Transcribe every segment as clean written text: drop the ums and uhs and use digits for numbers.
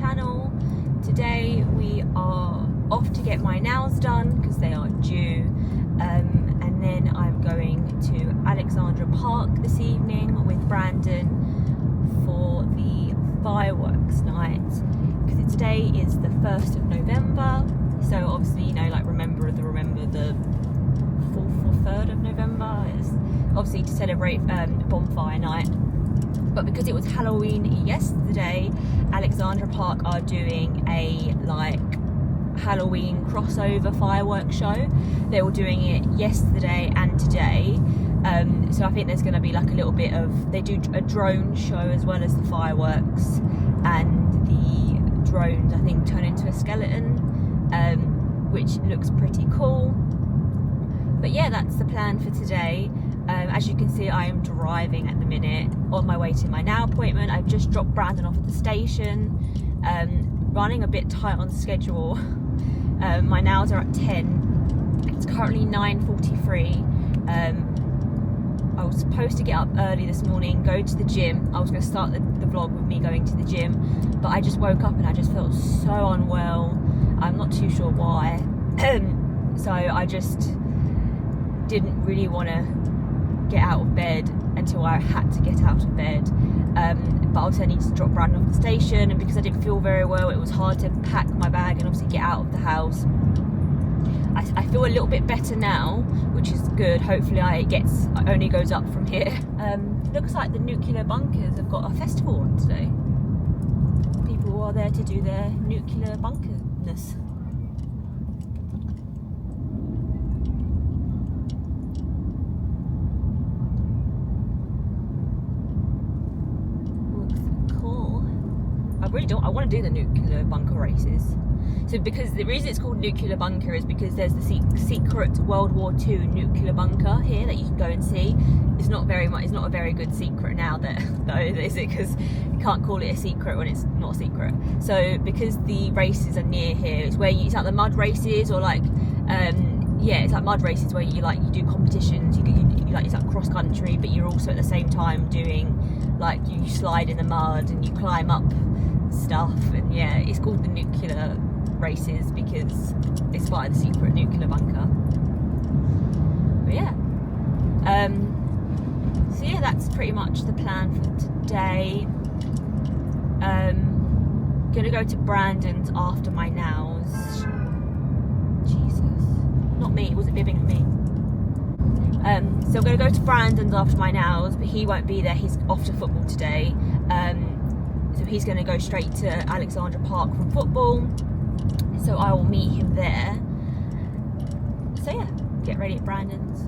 channel. Today we are off to get my nails done because they are due, and then I'm going to Alexandra Park this evening with Brandon for the fireworks night, because today is the 1st of November, so obviously, you know, like remember the 4th or 3rd of November is obviously to celebrate bonfire night. But because it was Halloween yesterday, Alexandra Park are doing a like Halloween crossover fireworks show. They were doing it yesterday and today, so I think there's going to be like a little bit of, they do a drone show as well as the fireworks, and the drones I think turn into a skeleton, which looks pretty cool. But yeah, that's the plan for today. As you can see, I am driving at the minute on my way to my nail appointment. I've just dropped Brandon off at the station, running a bit tight on schedule. My nails are at 10. It's currently 9:43. I was supposed to get up early this morning, go to the gym. I was going to start the vlog with me going to the gym, but I just woke up and I just felt so unwell. I'm not too sure why. So I just didn't really want to get out of bed until I had to get out of bed, but obviously I needed to drop Brandon off the station, and because I didn't feel very well, it was hard to pack my bag and obviously get out of the house. I feel a little bit better now, which is good. Hopefully it only goes up from here. Looks like the nuclear bunkers have got a festival on today. People are there to do their nuclear bunkerness. I want to do the nuclear bunker races. So because the reason it's called nuclear bunker is because there's the secret World War II nuclear bunker here that you can go and see. It's not a very good secret now though, is it? Because you can't call it a secret when it's not a secret. So because the races are near here, it's like the mud races, or like it's like mud races where you do competitions. It's like cross country, but you're also at the same time doing like, you slide in the mud and you climb up stuff, and yeah, it's called the nuclear races because it's by the secret nuclear bunker. But yeah, so yeah, that's pretty much the plan for today. Gonna go to Brandon's after my nails. Jesus, not me, was it bibbing at me? So I'm gonna go to Brandon's after my nails, but he won't be there, he's off to football today. So he's going to go straight to Alexandra Park from football, so I will meet him there. So yeah, get ready at Brandon's.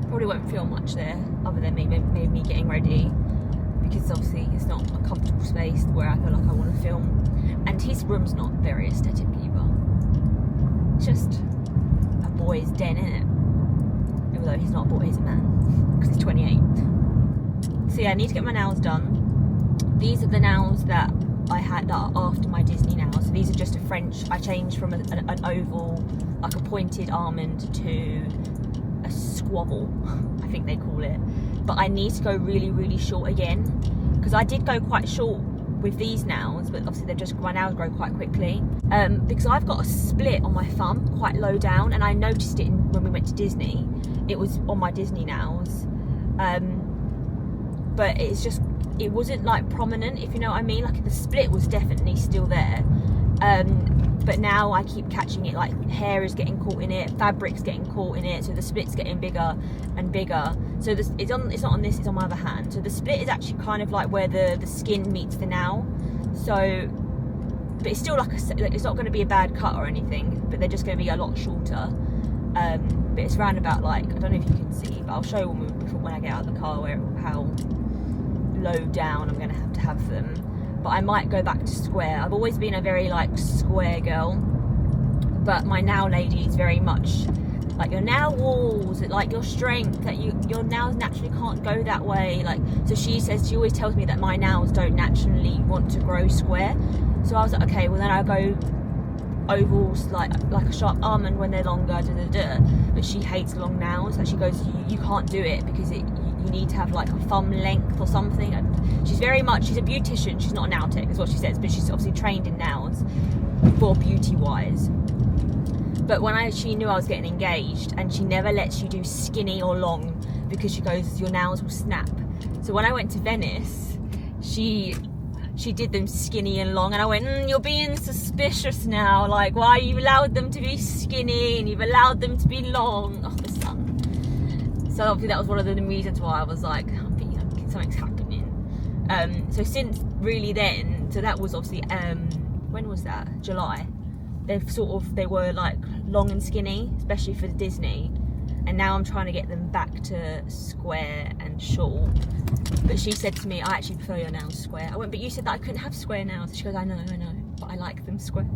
Probably won't film much there other than maybe me getting ready, because obviously it's not a comfortable space where I feel like I want to film, and his room's not very aesthetic either. It's just a boy's den, innit? Although he's not a boy, he's a man, because he's 28. So yeah, I need to get my nails done. These are the nails that I had that are after my Disney nails. So these are just a French, I changed from an oval, like a pointed almond, to a squabble, I think they call it. But I need to go really, really short again, because I did go quite short with these nails, but obviously my nails grow quite quickly. Because I've got a split on my thumb, quite low down, and I noticed it when we went to Disney. It was on my Disney nails. But it wasn't like prominent, if you know what I mean. Like the split was definitely still there, but now I keep catching it, like hair is getting caught in it, fabric's getting caught in it, so the split's getting bigger and bigger. So it's not on this, it's on my other hand. So the split is actually kind of like where the skin meets the nail. So, but it's still like it's not going to be a bad cut or anything, but they're just going to be a lot shorter. But it's round about, like, I don't know if you can see, but I'll show you when I get out of the car how low down I'm going to have them. But I might go back to square. I've always been a very like square girl, but my nail lady is very much like, your nail walls, like your strength, that your nails naturally can't go that way. Like, so she always tells me that my nails don't naturally want to grow square. So I was like, okay, well then I'll go ovals, like a sharp almond when they're longer, but she hates long nails. Like, she goes, you can't do it because you need to have like a thumb length or something. And she's a beautician, she's not a nail tech is what she says, but she's obviously trained in nails for beauty wise. But when she knew I was getting engaged, and she never lets you do skinny or long because she goes, your nails will snap. So when I went to Venice, she did them skinny and long, and I went, you're being suspicious now. Like, why you allowed them to be skinny and you've allowed them to be long? Oh, the sun. So obviously that was one of the reasons why I was like, I'm thinking something's happening. So since really then, so that was obviously, when was that? July. They were like long and skinny, especially for Disney. And now I'm trying to get them back to square and short. But she said to me, I actually prefer your nails square. I went, but you said that I couldn't have square nails. She goes, I know, but I like them square.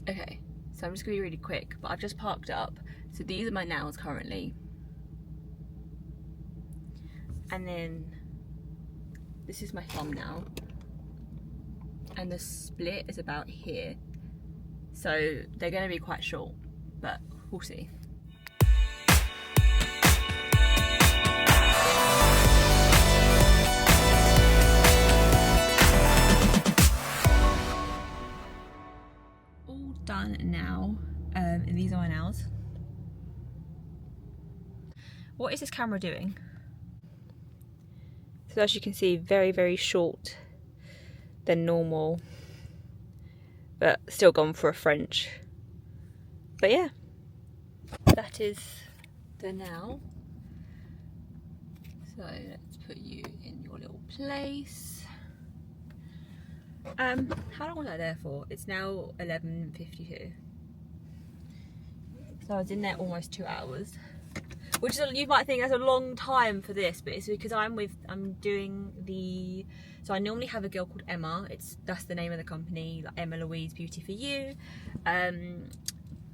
Okay, so I'm just gonna be really quick, but I've just parked up. So these are my nails currently. And then this is my thumbnail. And the split is about here. So they're gonna be quite short, but we'll see. All done now, and these are my nails. What is this camera doing? So as you can see, very, very short than normal, but still gone for a French. But yeah, that is the nail. So let's put you in your little place. How long was I there for? It's now 11:52. So I was in there almost 2 hours, which is, you might think that's a long time for this, but it's because I'm doing the, so I normally have a girl called Emma. That's the name of the company, like Emma Louise Beauty for You.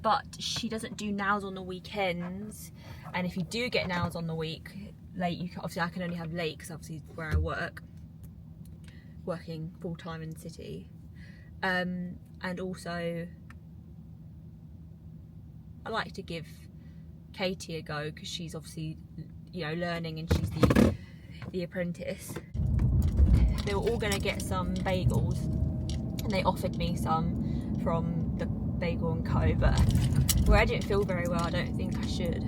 But she doesn't do nails on the weekends, and if you do get nails on the week late, obviously I can only have late because obviously where I working full time in the city, and also I like to give Katie a go because she's obviously, you know, learning, and she's the apprentice. They were all going to get some bagels, and they offered me some from the Bagel & Co, but where I didn't feel very well, I don't think I should,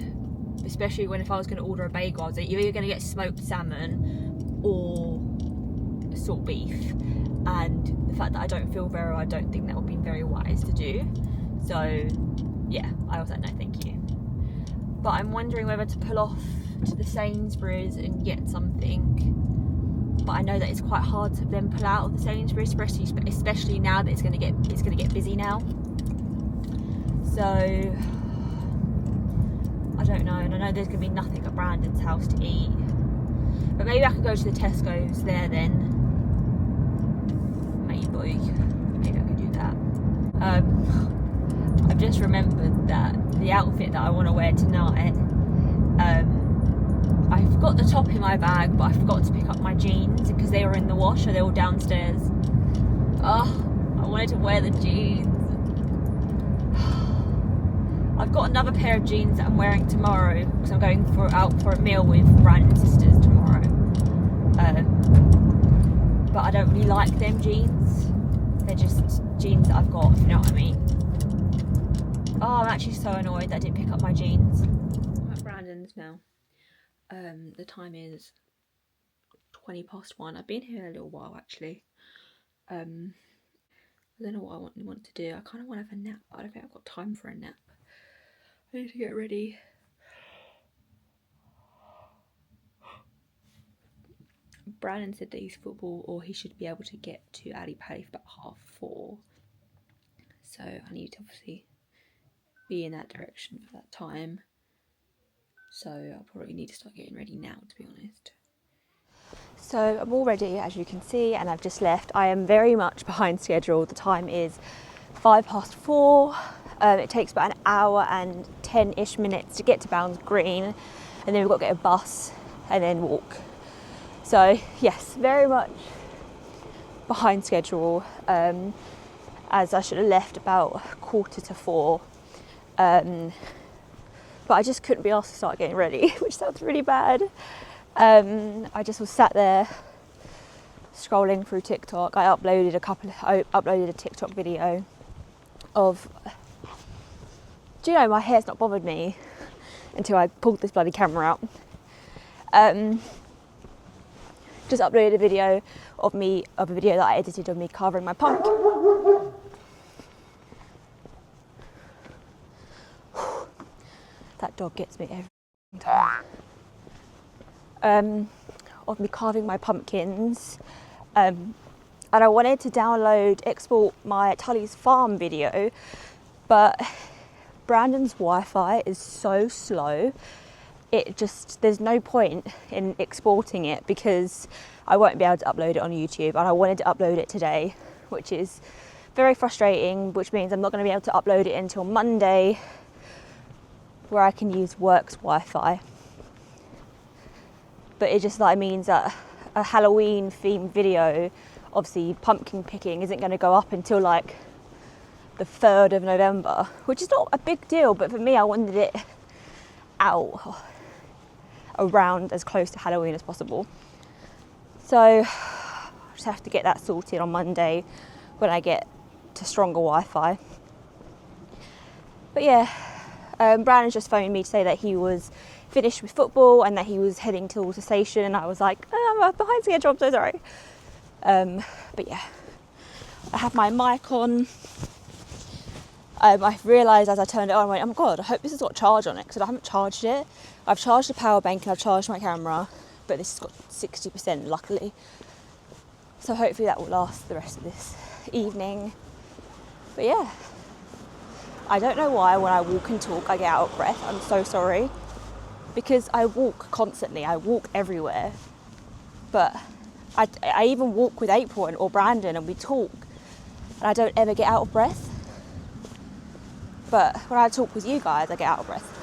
especially when if I was going to order a bagel, I was like, you're either going to get smoked salmon or salt beef, and the fact that I don't feel very well, I don't think that would be very wise to do. So yeah, I was like, no thank you. But I'm wondering whether to pull off to the Sainsbury's and get something, but I know that it's quite hard to then pull out of the Sainsbury's, especially now that it's going to get busy now. So I don't know, and I know there's going to be nothing at Brandon's house to eat, but maybe I could go to the Tesco's there then. Maybe I could do that. I've just remembered that the outfit that I want to wear tonight, I've got the top in my bag, but I forgot to pick up my jeans because they were in the wash, so they're all downstairs. Oh, I wanted to wear the jeans. I've got another pair of jeans that I'm wearing tomorrow because I'm going out for a meal with Brandon's sisters tomorrow. But I don't really like them jeans. They're just jeans that I've got, if you know what I mean. Oh, I'm actually so annoyed that I didn't pick up my jeans. I'm at Brandon's now. The time is 1:20. I've been here a little while actually. I don't know what I want to do. I kind of want to have a nap, but I don't think I've got time for a nap. I need to get ready. Brandon said that he's football, or he should be able to get to Ali Pali for about 4:30. So I need to obviously be in that direction for that time. So I'll probably need to start getting ready now, to be honest. So I'm all ready, as you can see, and I've just left. I am very much behind schedule. The time is 4:05. It takes about an hour and 10-ish minutes to get to Bounds Green, and then we've got to get a bus and then walk. So yes, very much behind schedule, as I should have left about 4:45. But I just couldn't be asked to start getting ready, which sounds really bad. I just was sat there scrolling through TikTok. I uploaded a TikTok video of, do you know, my hair's not bothered me until I pulled this bloody camera out. Just uploaded a video of a video that I edited of me carving my pumpkin. That dog gets me every time. Of me carving my pumpkins. And I wanted to export my Tully's Farm video, but Brandon's Wi-Fi is so slow. There's no point in exporting it because I won't be able to upload it on YouTube, and I wanted to upload it today, which is very frustrating, which means I'm not going to be able to upload it until Monday, where I can use work's Wi-Fi. But it just means that a Halloween themed video, obviously pumpkin picking, isn't going to go up until like the 3rd of November, which is not a big deal, but for me, I wanted it out around as close to Halloween as possible. So I just have to get that sorted on Monday when I get to stronger Wi-Fi. But yeah, Brandon just phoned me to say that he was finished with football and that he was heading towards the station, and I was like, I'm behind schedule, I'm so sorry. But yeah, I have my mic on. I realised as I turned it on, I went, oh my god, I hope this has got charge on it, because I haven't charged it. I've charged the power bank and I've charged my camera, but this has got 60% luckily. So hopefully that will last the rest of this evening. But yeah, I don't know why when I walk and talk I get out of breath. I'm so sorry. Because I walk constantly, I walk everywhere. But I even walk with April or Brandon and we talk, and I don't ever get out of breath. But when I talk with you guys, I get out of breath.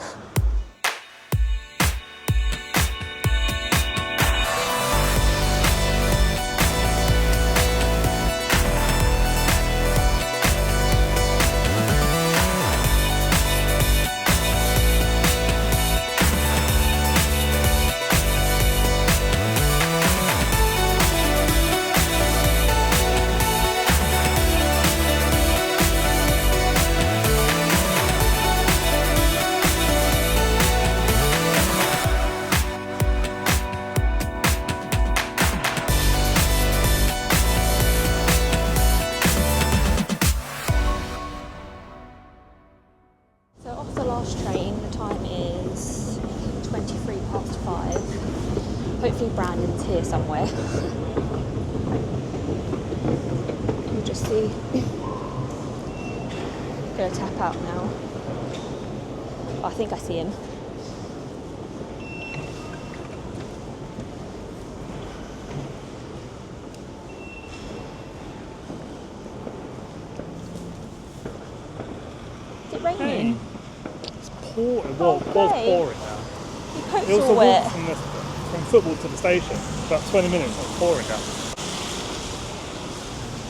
Hopefully Brandon's here somewhere. We'll just see. Gonna tap out now. Oh, I think I see him. Is it raining? Hey. It's pouring. Well, it was pouring now. Your coat's It was all a wet. walk from football to the station. About 20 minutes. It was pouring now.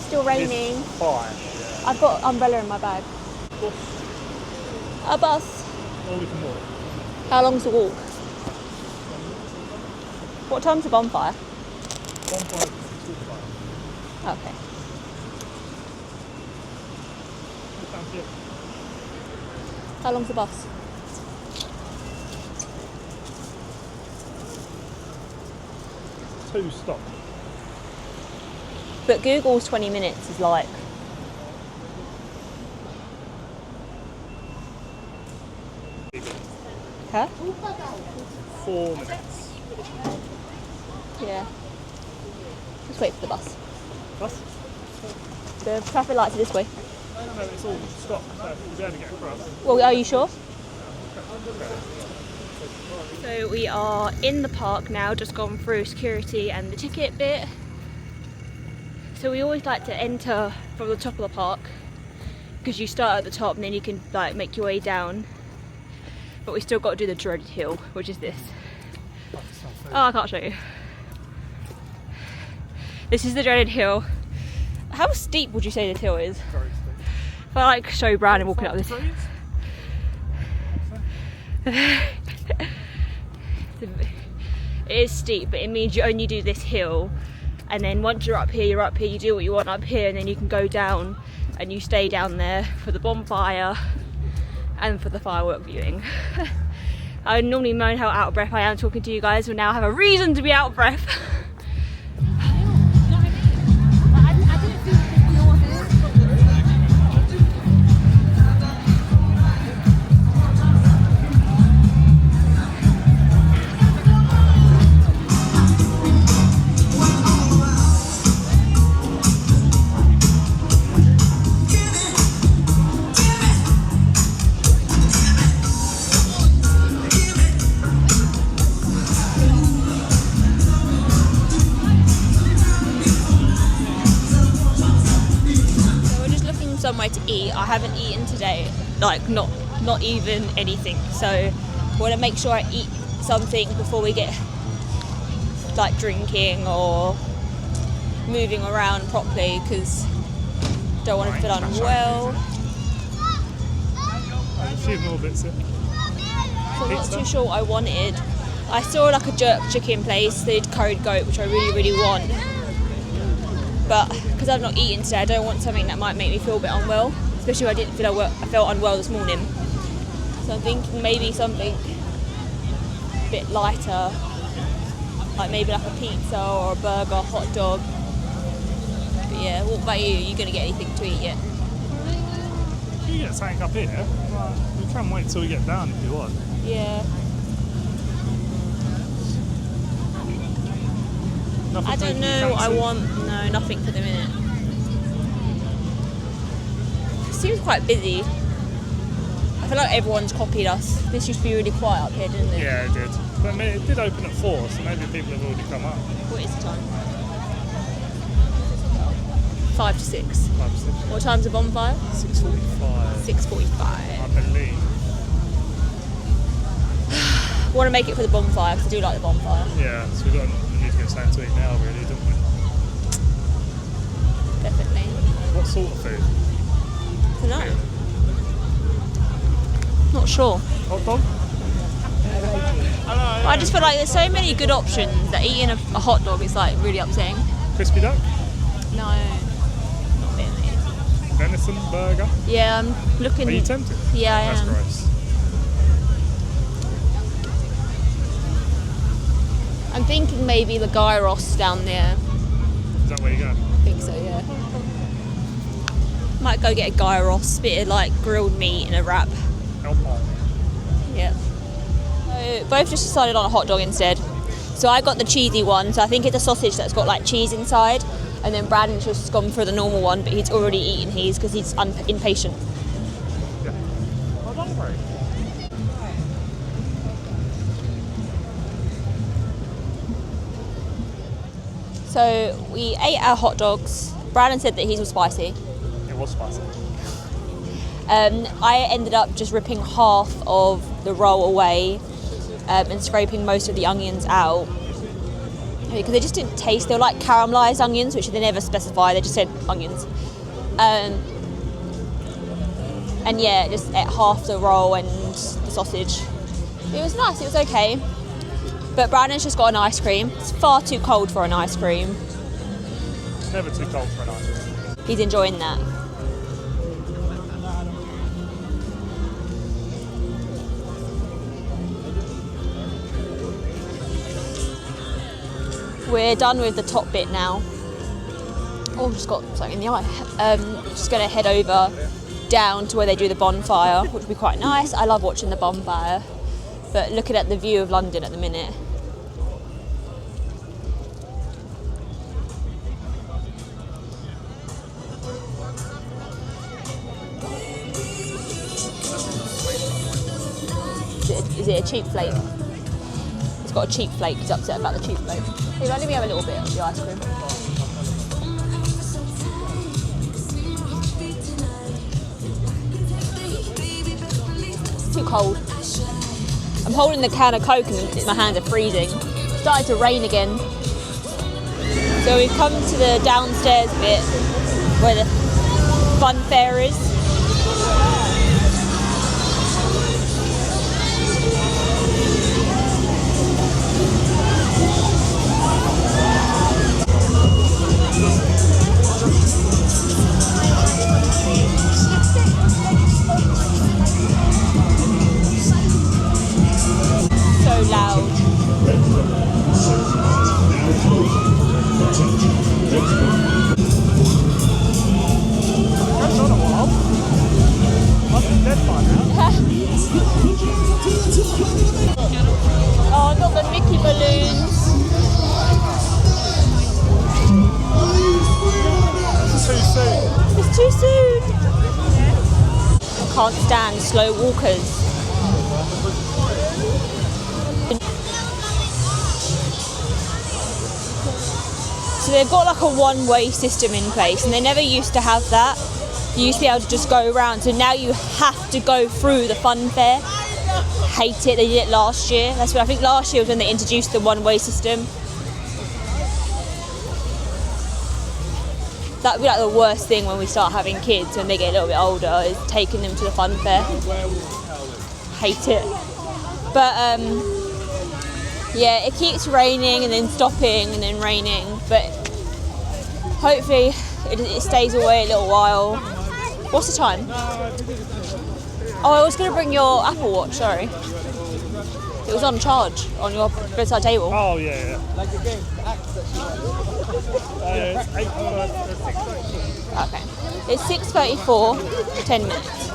Still raining. It's fine. Yeah. I've got an umbrella in my bag. A bus. Or we can walk. How long's the walk? What time's the bonfire? 1.45. Okay. Sounds good. How long's the bus? Two stop. But Google's 20 minutes is like... Huh? 4 minutes. Yeah. Let's wait for the bus. Bus? The traffic lights are this way. No, it's all stopped, so we'll be able to get across. Well, are you sure? So we are in the park now, just gone through security and the ticket bit. So we always like to enter from the top of the park because you start at the top and then you can like make your way down. But we still got to do the dreaded hill, which is this. Oh, I can't show you. This is the dreaded hill. How steep would you say this hill is? Very steep. If I like show Brandon walking up this. It is steep, but it means you only do this hill, and then once you're up here, you do what you want up here, and then you can go down and you stay down there for the bonfire and for the firework viewing. I normally moan how out of breath I am talking to you guys, but now I have a reason to be out of breath. Somewhere to eat. I haven't eaten today, like not even anything, so I want to make sure I eat something before we get like drinking or moving around properly, because don't want to feel unwell. A few more bits in. So I'm not too sure what I wanted. I saw like a jerk chicken place, they did curried goat, which I really want. But because I've not eaten today, I don't want something that might make me feel a bit unwell, especially if I didn't feel I felt unwell this morning. So I'm thinking maybe something a bit lighter, like maybe like a pizza or a burger, hot dog. But yeah, what about you? Are you going to get anything to eat yet? You get something up here. We can wait till we get down if you want. Yeah. Nothing I don't know what I want. No, nothing for the minute. It seems quite busy. I feel like everyone's copied us. This used to be really quiet up here, didn't it? Yeah, it did. But I mean, it did open at 4, so maybe people have already come up. What is the time? 5 to 6. 5 to 6. What time's the bonfire? 6:45. 6:45. I believe. I want to make it for the bonfire because I do like the bonfire. Yeah, so we need to get something to eat now, really, don't we? Definitely. What sort of food? I don't know. Not sure. Hot dog? I just feel like there's so many good options that eating a hot dog is like really upsetting. Crispy duck? No, not really. Venison burger? Yeah, I'm looking. Are you tempted? Yeah, I am. That's gross. I'm thinking maybe the gyros down there. Is that where you go? I think so, yeah. Might go get a gyros, bit of like grilled meat and a wrap. Alpine. Yeah. So both just decided on a hot dog instead. So I got the cheesy one, so I think it's a sausage that's got like cheese inside. And then Braden's just gone for the normal one, but he's already eaten his because he's impatient. Yeah. I'm hungry. So we ate our hot dogs. Braden said that his was spicy. It was spicy. I ended up just ripping half of the roll away and scraping most of the onions out because they just didn't taste. They were like caramelised onions, which they never specify. They just said onions. And yeah, just ate half the roll and the sausage. It was nice. It was okay. But Braden's just got an ice cream. It's far too cold for an ice cream. Never too cold for an ice cream. He's enjoying that. We're done with the top bit now. Oh, just got something in the eye. Just going to head over down to where they do the bonfire, which will be quite nice. I love watching the bonfire, but looking at the view of London at the minute. Is it a cheap flake? It's got a cheap flake. He's upset about the cheap flake. Hey, let me have a little bit of the ice cream. It's too cold. I'm holding the can of Coke and my hands are freezing. It's started to rain again. So we've come to the downstairs bit where the fun fair is. too soon. I can't stand slow walkers. So they've got like a one-way system in place, and they never used to have that. You used to be able to just go around, so now you have to go through the fun fair. Hate it. They did it last year. That's what I think last year was when they introduced the one-way system. That'd be like the worst thing when we start having kids when they get a little bit older, is taking them to the fun fair. Hate it. But yeah, it keeps raining and then stopping and then raining, but hopefully it stays away a little while. What's the time? Oh, I was going to bring your Apple Watch, sorry. It was on charge on your bedside table. Oh, yeah. Like the game, it's 8:34. Okay. It's 6:34, 10 minutes.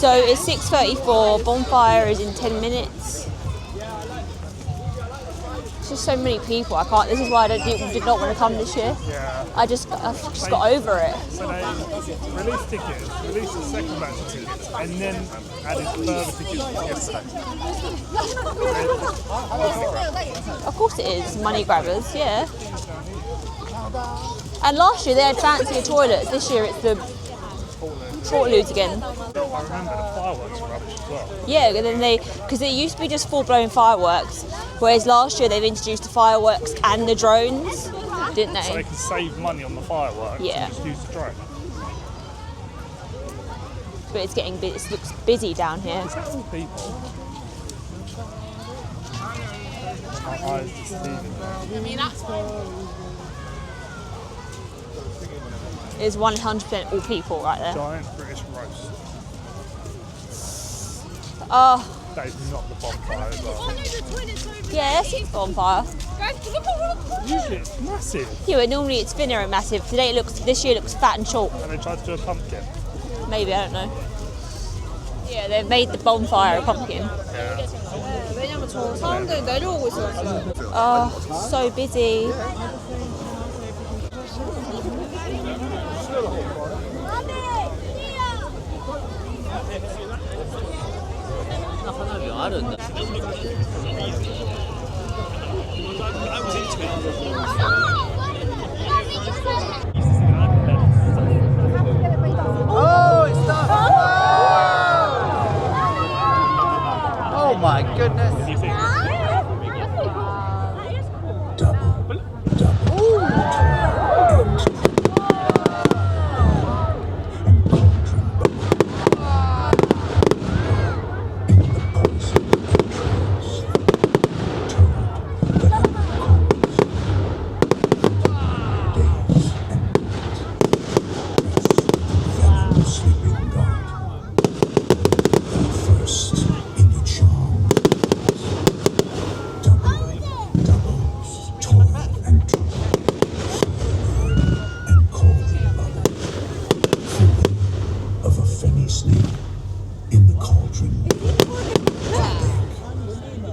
So it's 6:34, bonfire is in 10 minutes. It's just so many people, I can't, this is why I did not want to come this year. Yeah. I've just got over it. So they released tickets, released the second batch of tickets, and then added further tickets yesterday. Of course it is, money grabbers, yeah. And last year they had fancier toilets, this year it's the Portaloos again. I remember the fireworks were rubbish as well. Yeah, and then because it used to be just full-blown fireworks, whereas last year they've introduced the fireworks and the drones, didn't they? So they can save money on the fireworks Yeah. and just use the drone. But it's getting it looks busy down here. Is that all people? My eyes deceiving me. It's 100% all people right there. Giant British roast. Oh, That is not the bonfire as well. yeah, that's a bonfire. Usually it's massive. Yeah, but normally it's thinner and massive. This year looks fat and short. And they tried to do a pumpkin. Maybe, I don't know. Yeah, they've made the bonfire a pumpkin. Oh, so busy. Oh, it's done! Oh my goodness!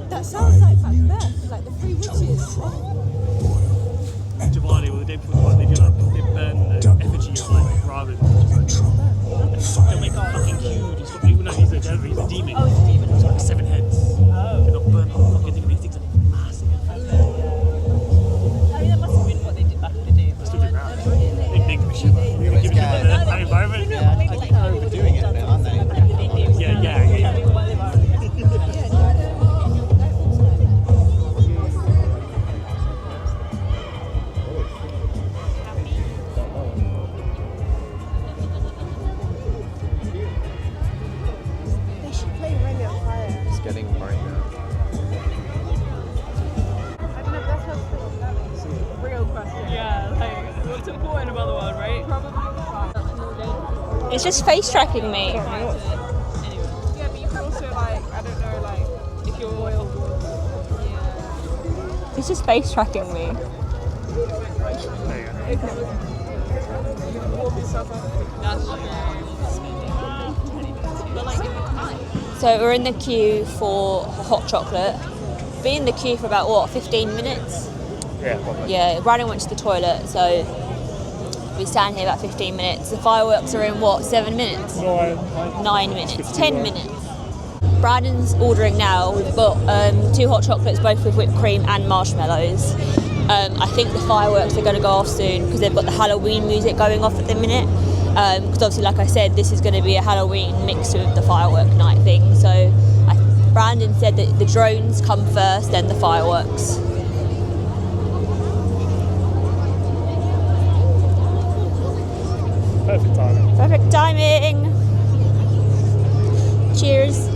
That sounds like Macbeth, like the Three Witches. Diwali, or the day before Diwali, they burn the effigy of like Ravan. They'll make it fucking huge. He's a devil, he's a demon. Oh, he's a demon. He's got like 7 heads. They'll burn the whole fucking thing. These things are massive. I mean, that must have been what they did back in the day. Let's do it now. They make me shiver. Give it the environment. I think they're overdoing it a bit, aren't they? Yeah. They should play Ring of Fire. It's getting right now. I don't know if that's how it's real question. Yeah, like, what's important about the world, right? It's just face tracking me. Yeah, but you can also, like, I don't know, like, if you're loyal. Yeah. It's just face tracking me. So we're in the queue for hot chocolate. Been in the queue for about 15 minutes? Yeah, probably. Yeah, Brandon went to the toilet, so We stand here about 15 minutes. The fireworks are in what, 7 minutes? 9 minutes, 10 minutes. Brandon's ordering now. We've got 2 hot chocolates, both with whipped cream and marshmallows. I think the fireworks are going to go off soon because they've got the Halloween music going off at the minute. Because obviously, like I said, this is going to be a Halloween mixed with the firework night thing. So Brandon said that the drones come first, then the fireworks. Perfect timing. Perfect timing. Cheers.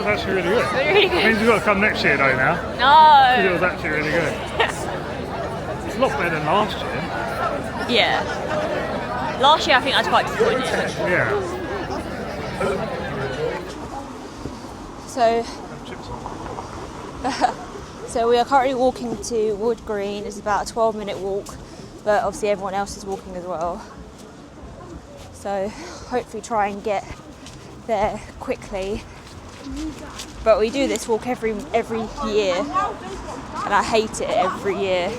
was actually really good. Really good. Means we've got to come next year though now. Because it No. was actually really good. It's a lot better than last year. Yeah. Last year I think I was quite disappointed. Yeah. So, Chips on. so we are currently walking to Wood Green. It's about a 12-minute walk, but obviously everyone else is walking as well. So hopefully try and get there quickly. But we do this walk every year, and I hate it every year.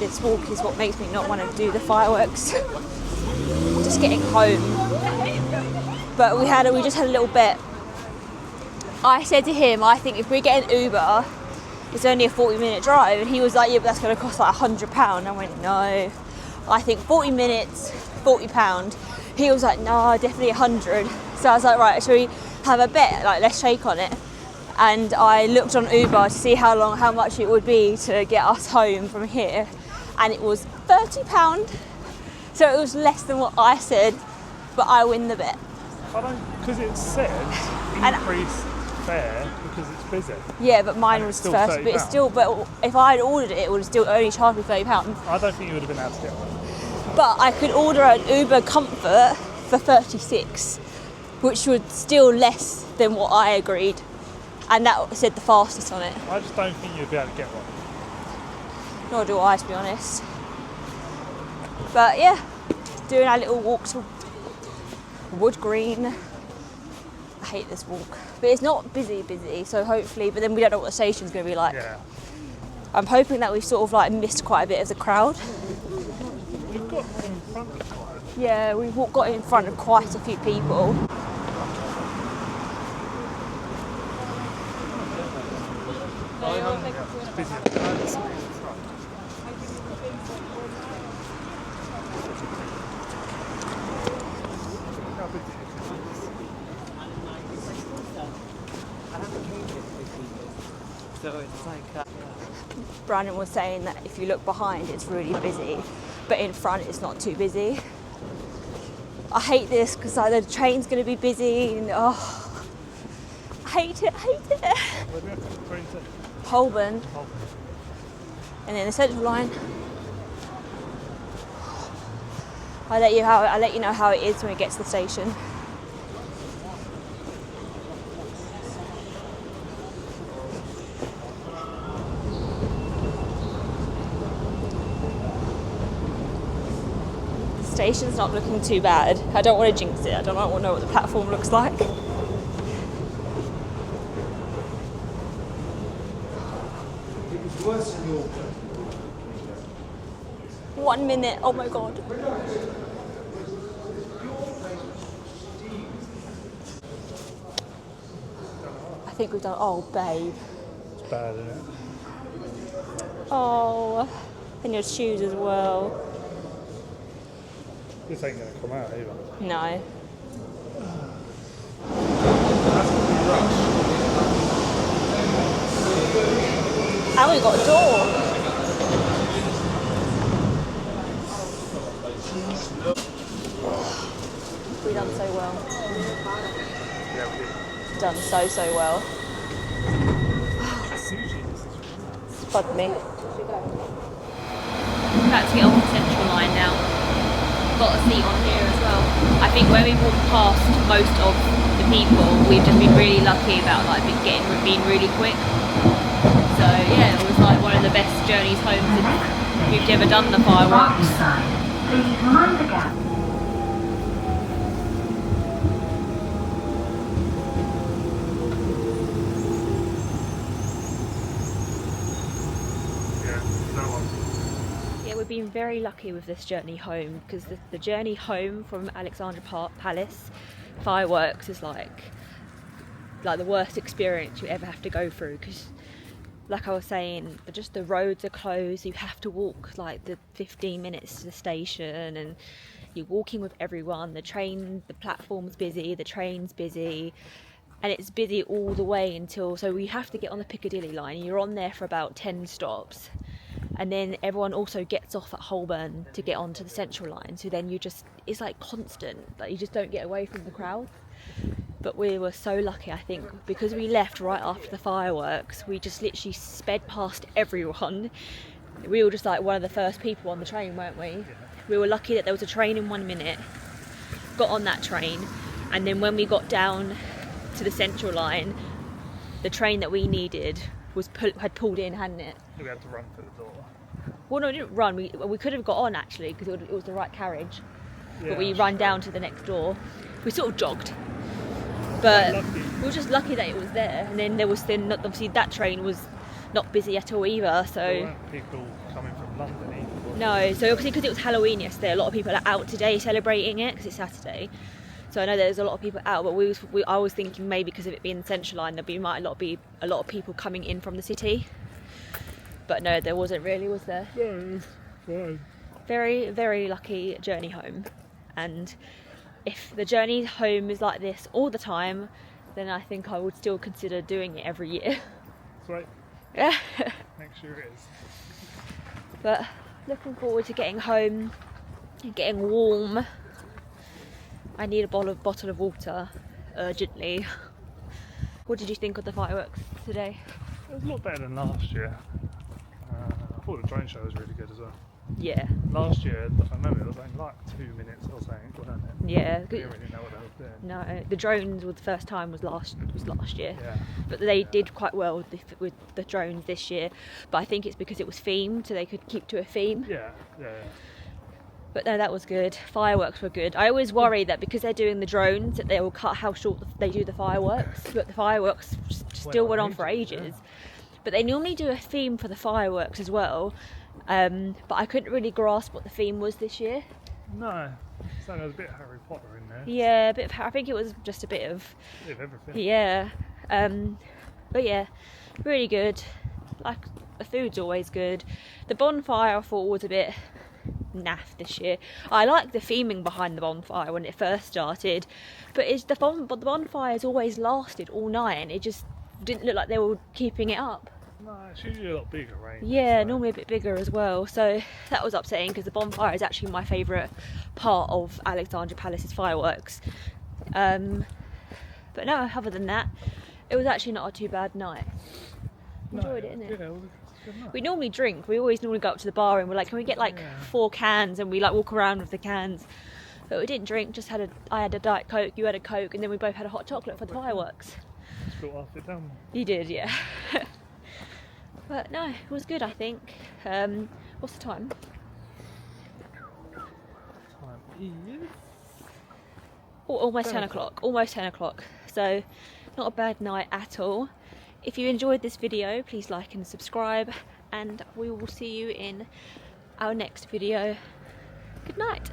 This walk is what makes me not want to do the fireworks. Just getting home. But we just had a little bet. I said to him, I think if we get an Uber, it's only a 40-minute drive, and he was like, yeah, but that's going to cost like £100. I went, no. I think 40 minutes, £40. He was like, no, definitely 100. So I was like, right, shall we have a bet? Like, let's shake on it. And I looked on Uber to see how much it would be to get us home from here, and it was £30. So it was less than what I said, but I win the bet. Because it said increased fare because it's busy. Yeah, but mine And was it's still first. But it's £30. still. But if I had ordered it, it would have still only charged me £30. I don't think you would have been able to get one. But I could order an Uber Comfort for 36, which was still less than what I agreed, and that said the fastest on it. I just don't think you'd be able to get one. Nor do I, to be honest. But yeah, doing our little walk to Wood Green. I hate this walk, but it's not busy, so hopefully, but then we don't know what the station's going to be like. Yeah. I'm hoping that we've sort of like missed quite a bit of the crowd. We've got in front of quite. Yeah, we've got in front of quite a few people. It's busy at the moment. How big it is. So it's like. Brandon was saying that if you look behind, it's really busy, but in front, it's not too busy. I hate this because the train's going to be busy, and I hate it. Where do we have to go into? Holborn, and then the Central Line. I'll let you know how it is when we get to the station. The station's not looking too bad. I don't want to jinx it. I don't want to know what the platform looks like. It was worse in your 1 minute. Oh my god. I think we've done. Oh, babe. It's bad, isn't it? Oh, and your shoes as well. This ain't going to come out either. No. And we've got a door. We've done so well. Yeah, we did. Done so well. Spud me. About to get off the Central Line now. Got a seat on here as well. I think where we walked past most of the people, we've just been really lucky about like being really quick. So yeah, it was like one of the best journeys home since we've ever done the fireworks. Please mind the gap. Yeah, we've been very lucky with this journey home because the journey home from Alexandra Palace fireworks is like the worst experience you ever have to go through because, like I was saying, just the roads are closed. You have to walk like the 15 minutes to the station, and you're walking with everyone. The platform's busy, the train's busy, and it's busy all the way until. So we have to get on the Piccadilly line. You're on there for about 10 stops. And then everyone also gets off at Holborn to get onto the Central Line. So then it's like constant, like you just don't get away from the crowd. But we were so lucky, I think, because we left right after the fireworks. We just literally sped past everyone. We were just like one of the first people on the train, weren't we? Yeah. We were lucky that there was a train in 1 minute. Got on that train, and then when we got down to the Central line, the train that we needed had pulled in, hadn't it? We had to run for the door. Well, no, we didn't run. We could have got on actually because it was the right carriage. Yeah, But we that's ran true. down to the next door. We sort of jogged. But lucky. we were just lucky that it was there. And then there was obviously that train was not busy at all either. There So weren't people coming from London either. no, so obviously because it was Halloween yesterday, a lot of people are out today celebrating it because it's Saturday. So I know there's a lot of people out, but I was thinking maybe because of it being the Central Line, there might be a lot of people coming in from the city. But no, there wasn't really, was there? No, fine. Very, very lucky journey home. And if the journey home is like this all the time, then I think I would still consider doing it every year. Sweet. Yeah. Make sure it is. But looking forward to getting home and getting warm. I need a bottle of water urgently. What did you think of the fireworks today? It was a lot better than last year. I thought the drone show was really good as well. Yeah, Last year, I remember it was only like 2 minutes or something, wasn't it? yeah. We didn't really know what they were doing. No, the drones were the first time was last year. Yeah. But they did quite well with the drones this year. But I think it's because it was themed, so they could keep to a theme. Yeah, yeah. But no, that was good. Fireworks were good. I always worry that because they're doing the drones, that they will cut how short they do the fireworks. But the fireworks still went on for ages. But they normally do a theme for the fireworks as well. But I couldn't really grasp what the theme was this year. No, so there was a bit of Harry Potter in there. Yeah, a bit of, I think it was just a bit of, A bit of everything. yeah. But yeah, really good. Like, the food's always good. The bonfire I thought was a bit naff this year. I like the theming behind the bonfire when it first started, but the bonfire's always lasted all night and it just didn't look like they were keeping it up. No, it's usually a lot bigger, right? Yeah, normally a bit bigger as well, so that was upsetting because the bonfire is actually my favourite part of Alexandra Palace's fireworks. But no, other than that, it was actually not a too bad night. Enjoyed it, innit? Yeah, it was a good night. We normally drink. We always normally go up to the bar and we're like, can we get like 4 cans? And we like walk around with the cans. But we didn't drink. I had a Diet Coke, you had a Coke, and then we both had a hot chocolate for the fireworks. Thought after it done. You did, yeah. But no, it was good, I think. What's the time? Time is... Almost 10 o'clock. Almost 10 o'clock. So not a bad night at all. If you enjoyed this video, please like and subscribe, and we will see you in our next video. Good night.